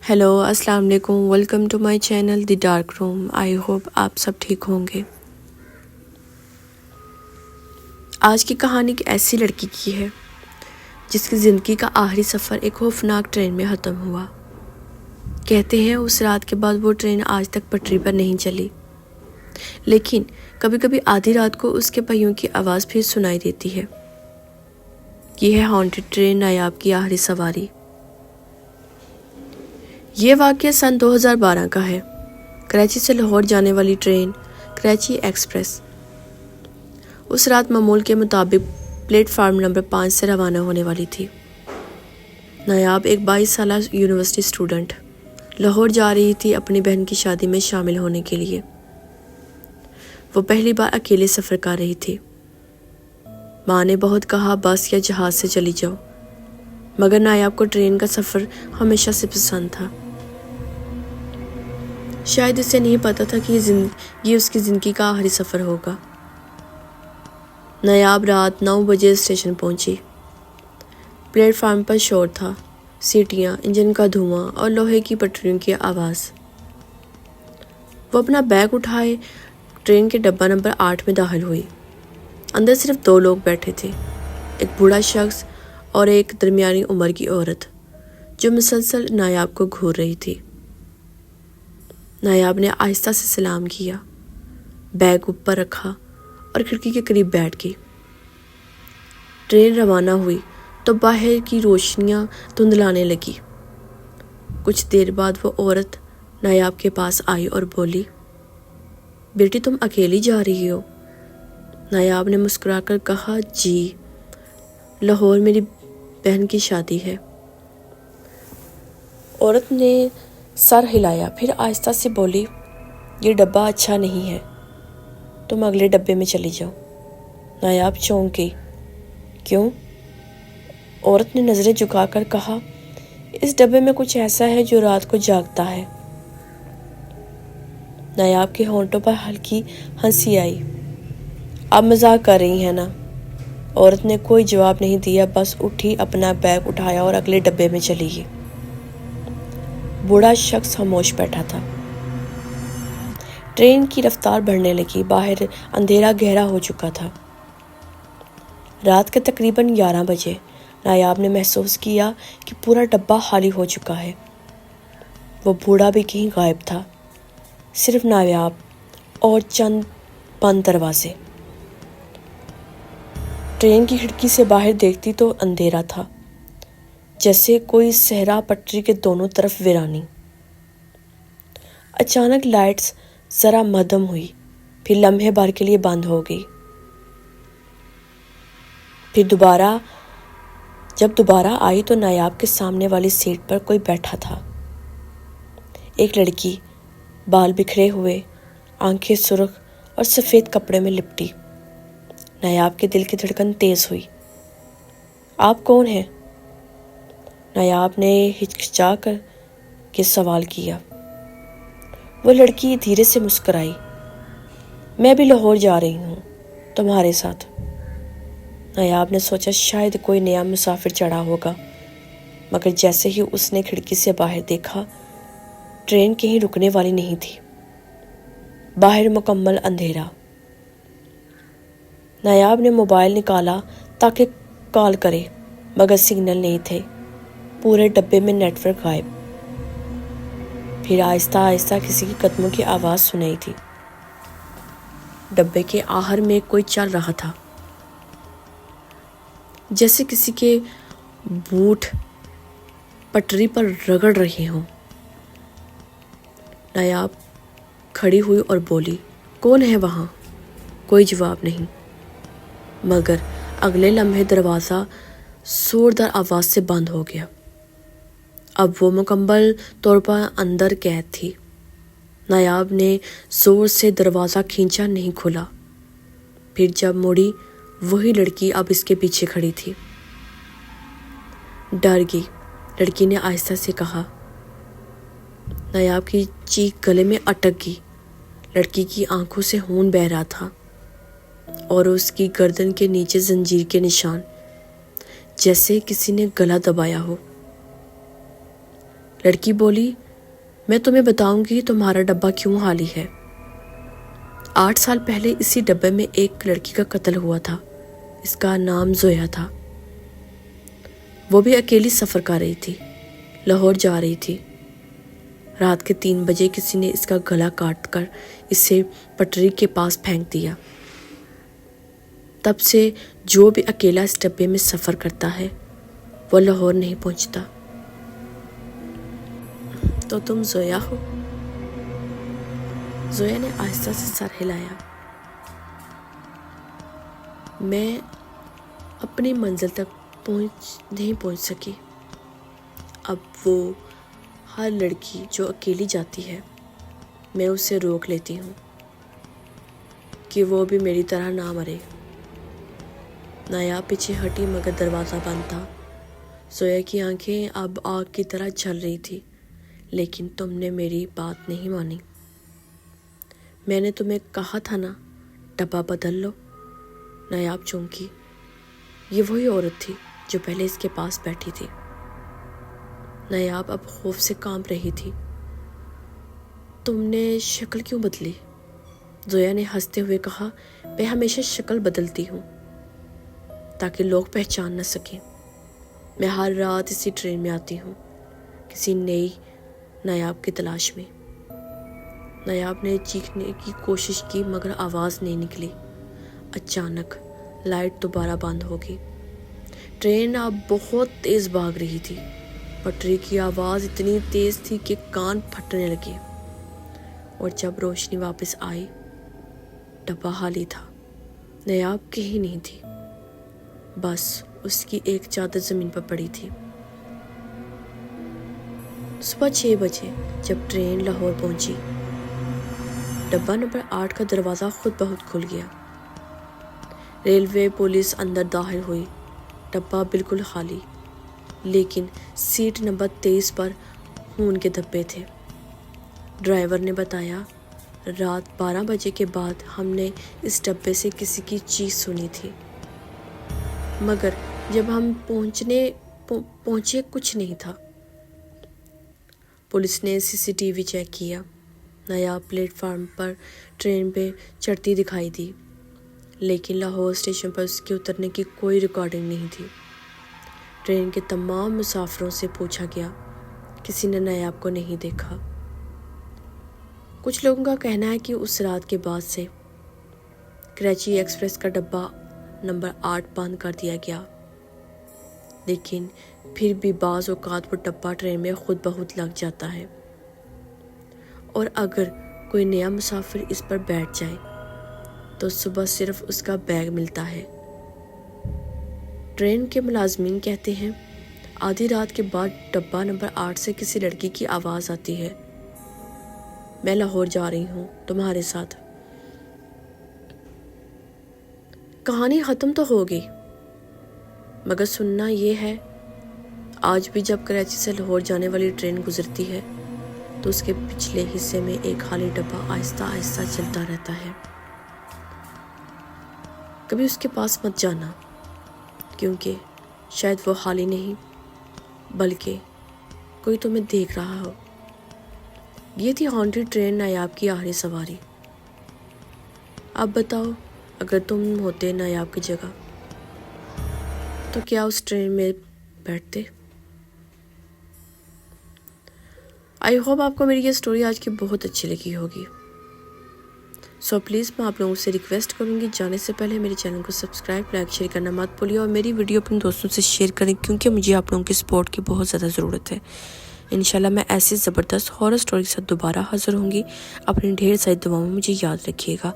Hello السلام علیکم، welcome to my channel the dark room. I hope آپ سب ٹھیک ہوں گے۔ آج کی کہانی ایک ایسی لڑکی کی ہے جس کی زندگی کا آخری سفر ایک خوفناک ٹرین میں ختم ہوا۔ کہتے ہیں اس رات کے بعد وہ ٹرین آج تک پٹری پر نہیں چلی، لیکن کبھی کبھی آدھی رات کو اس کے پہیوں کی آواز پھر سنائی دیتی ہے۔ یہ ہے ہانٹڈ ٹرین نایاب کی آخری سواری۔ یہ واقعہ سن 2012 کا ہے۔ کراچی سے لاہور جانے والی ٹرین کراچی ایکسپریس اس رات معمول کے مطابق پلیٹ فارم نمبر 5 سے روانہ ہونے والی تھی۔ نایاب ایک 22 سالہ یونیورسٹی اسٹوڈنٹ لاہور جا رہی تھی اپنی بہن کی شادی میں شامل ہونے کے لیے۔ وہ پہلی بار اکیلے سفر کر رہی تھی۔ ماں نے بہت کہا بس یا جہاز سے چلی جاؤ، مگر نایاب کو ٹرین کا سفر ہمیشہ سے پسند تھا۔ شاید اسے نہیں پتا تھا کہ یہ اس کی زندگی کا آخری سفر ہوگا۔ نایاب رات 9 بجے اسٹیشن پہنچی۔ پلیٹ فارم پر شور تھا، سیٹیاں، انجن کا دھواں اور لوہے کی پٹریوں کی آواز۔ وہ اپنا بیگ اٹھائے ٹرین کے ڈبہ نمبر 8 میں داخل ہوئی۔ اندر صرف 2 لوگ بیٹھے تھے، ایک بوڑھا شخص اور ایک درمیانی عمر کی عورت جو مسلسل نایاب کو گھور رہی تھی۔ نایاب نے آہستہ سے سلام کیا، بیگ اوپر رکھا اور کھڑکی کے قریب بیٹھ گئی۔ ٹرین روانہ ہوئی تو باہر کی روشنیاں دھندلانے لگی۔ کچھ دیر بعد وہ عورت نایاب کے پاس آئی اور بولی، بیٹی تم اکیلی جا رہی ہو؟ نایاب نے مسکرا کر کہا، جی، لاہور میری بہن کی شادی ہے۔ عورت نے سر ہلایا، پھر آہستہ سے بولی، یہ ڈبہ اچھا نہیں ہے، تم اگلے ڈبے میں چلی جاؤ۔ نایاب چونک گئی۔ کیوں؟ عورت نے نظریں جھکا کر کہا، اس ڈبے میں کچھ ایسا ہے جو رات کو جاگتا ہے۔ نایاب کے ہونٹوں پر ہلکی ہنسی آئی۔ آپ مذاق کر رہی ہیں نا؟ عورت نے کوئی جواب نہیں دیا، بس اٹھی، اپنا بیگ اٹھایا اور اگلے ڈبے میں چلی گئی۔ بوڑھا شخص خاموش بیٹھا تھا۔ ٹرین کی رفتار بڑھنے لگی، باہر اندھیرا گہرا ہو چکا تھا۔ رات کے تقریباً 11 بجے نایاب نے محسوس کیا کہ پورا ڈبہ خالی ہو چکا ہے۔ وہ بوڑھا بھی کہیں غائب تھا، صرف نایاب اور چند بند دروازے۔ ٹرین کی کھڑکی سے باہر دیکھتی تو اندھیرا تھا، جیسے کوئی صحرا، پٹری کے دونوں طرف ویرانی۔ اچانک لائٹس ذرا مدھم ہوئی، پھر لمحے بھر کے لیے بند ہو گئی۔ پھر جب دوبارہ آئی تو نایاب کے سامنے والی سیٹ پر کوئی بیٹھا تھا۔ ایک لڑکی، بال بکھرے ہوئے، آنکھیں سرخ اور سفید کپڑے میں لپٹی۔ نایاب کے دل کی دھڑکن تیز ہوئی۔ آپ کون ہیں؟ نایاب نے ہچکچا کر کے سوال کیا۔ وہ لڑکی دھیرے سے مسکرائی، میں بھی لاہور جا رہی ہوں، تمہارے ساتھ۔ نایاب نے سوچا شاید کوئی نیا مسافر چڑھا ہوگا، مگر جیسے ہی اس نے کھڑکی سے باہر دیکھا، ٹرین کہیں رکنے والی نہیں تھی۔ باہر مکمل اندھیرا۔ نایاب نے موبائل نکالا تاکہ کال کرے، مگر سگنل نہیں تھے، پورے ڈبے میں نیٹ ورک غائب۔ پھر آہستہ آہستہ کسی کے قدموں کی آواز سنائی دی۔ ڈبے کے آخر میں کوئی چل رہا تھا، جیسے کسی کے بوٹ پٹری پر رگڑ رہے ہوں۔ نایاب کھڑی ہوئی اور بولی، کون ہے وہاں؟ کوئی جواب نہیں، مگر اگلے لمحے دروازہ زوردار آواز سے بند ہو گیا۔ اب وہ مکمل طور پر اندر قید تھی۔ نایاب نے زور سے دروازہ کھینچا، نہیں کھلا۔ پھر جب مڑی، وہی لڑکی اب اس کے پیچھے کھڑی تھی۔ ڈر گئی، لڑکی نے آہستہ سے کہا۔ نایاب کی چیخ گلے میں اٹک گئی۔ لڑکی کی آنکھوں سے خون بہہ رہا تھا اور اس کی گردن کے نیچے زنجیر کے نشان، جیسے کسی نے گلا دبایا ہو۔ لڑکی بولی، میں تمہیں بتاؤں گی تمہارا ڈبہ کیوں خالی ہے۔ 8 سال پہلے اسی ڈبے میں ایک لڑکی کا قتل ہوا تھا، اس کا نام زویا تھا۔ وہ بھی اکیلی سفر کر رہی تھی، لاہور جا رہی تھی۔ رات کے 3 بجے کسی نے اس کا گلا کاٹ کر اسے پٹری کے پاس پھینک دیا۔ تب سے جو بھی اکیلا اس ڈبے میں سفر کرتا ہے وہ لاہور نہیں پہنچتا۔ تو تم زویا ہو؟ زویا نے آہستہ سے سر ہلایا۔ میں اپنی منزل تک نہیں پہنچ سکی۔ اب وہ ہر لڑکی جو اکیلی جاتی ہے میں اسے روک لیتی ہوں کہ وہ بھی میری طرح نہ مرے۔ نایاب پیچھے ہٹی مگر دروازہ بند تھا۔ زویا کی آنکھیں اب آگ کی طرح جل رہی تھی۔ لیکن تم نے میری بات نہیں مانی۔ میں نے تمہیں کہا تھا نا ڈبہ بدل لو۔ نایاب چونکی۔ یہ وہی عورت تھی جو پہلے اس کے پاس بیٹھی تھی۔ نایاب اب خوف سے کانپ رہی تھی۔ تم نے شکل کیوں بدلی؟ زویا نے ہنستے ہوئے کہا، میں ہمیشہ شکل بدلتی ہوں تاکہ لوگ پہچان نہ سکیں۔ میں ہر رات اسی ٹرین میں آتی ہوں کسی نئی نایاب کی تلاش میں۔ نایاب نے چیخنے کی کوشش کی مگر آواز نہیں نکلی۔ اچانک لائٹ دوبارہ بند ہو گئی۔ ٹرین اب بہت تیز بھاگ رہی تھی۔ پٹری کی آواز اتنی تیز تھی کہ کان پھٹنے لگے، اور جب روشنی واپس آئی ڈبہ خالی تھا۔ نایاب کہیں نہیں تھی، بس اس کی ایک چادر زمین پر پڑی تھی۔ صبح 6 بجے جب ٹرین لاہور پہنچی، ڈبہ نمبر 8 کا دروازہ خود بخود کھل گیا۔ ریلوے پولیس اندر داخل ہوئی۔ ڈبہ بالکل خالی، لیکن سیٹ نمبر 23 پر خون کے دھبے تھے۔ ڈرائیور نے بتایا، رات 12 بجے کے بعد ہم نے اس ڈبے سے کسی کی چیخ سنی تھی، مگر جب ہم پہنچے کچھ نہیں تھا۔ پولیس نے CCTV چیک کیا۔ نایاب پلیٹ فارم پر ٹرین پہ چڑھتی دکھائی دی، لیکن لاہور اسٹیشن پر اس کے اترنے کی کوئی ریکارڈنگ نہیں تھی۔ ٹرین کے تمام مسافروں سے پوچھا گیا، کسی نے نایاب کو نہیں دیکھا۔ کچھ لوگوں کا کہنا ہے کہ اس رات کے بعد سے کراچی ایکسپریس کا ڈبہ نمبر 8 بند کر دیا گیا، لیکن پھر بھی بعض اوقات وہ ڈبہ ٹرین میں خود بخود لگ جاتا ہے، اور اگر کوئی نیا مسافر اس پر بیٹھ جائے تو صبح صرف اس کا بیگ ملتا ہے۔ ٹرین کے ملازمین کہتے ہیں، آدھی رات کے بعد ڈبہ نمبر 8 سے کسی لڑکی کی آواز آتی ہے، میں لاہور جا رہی ہوں تمہارے ساتھ۔ کہانی ختم تو ہو گئی، مگر سننا یہ ہے، آج بھی جب کراچی سے لاہور جانے والی ٹرین گزرتی ہے تو اس کے پچھلے حصے میں ایک خالی ڈبہ آہستہ آہستہ چلتا رہتا ہے۔ کبھی اس کے پاس مت جانا، کیونکہ شاید وہ خالی نہیں بلکہ کوئی تمہیں دیکھ رہا ہو۔ یہ تھی ہانٹڈ ٹرین نایاب کی آخری سواری۔ اب بتاؤ، اگر تم ہوتے نایاب کی جگہ تو کیا اس ٹرین میں بیٹھتے؟ آئی ہوپ آپ کو میری یہ سٹوری آج کی بہت اچھی لگی ہوگی۔ سو پلیز میں آپ لوگوں سے ریکویسٹ کروں گی، جانے سے پہلے میرے چینل کو سبسکرائب، لائک، شیئر کرنا مت بھولیے، اور میری ویڈیو اپنے دوستوں سے شیئر کریں، کیونکہ مجھے آپ لوگوں کی سپورٹ کی بہت زیادہ ضرورت ہے۔ انشاءاللہ میں ایسی زبردست ہارر سٹوری کے ساتھ دوبارہ حاضر ہوں گی۔ اپنی ڈھیر ساری دعاؤں میں مجھے یاد رکھیے گا۔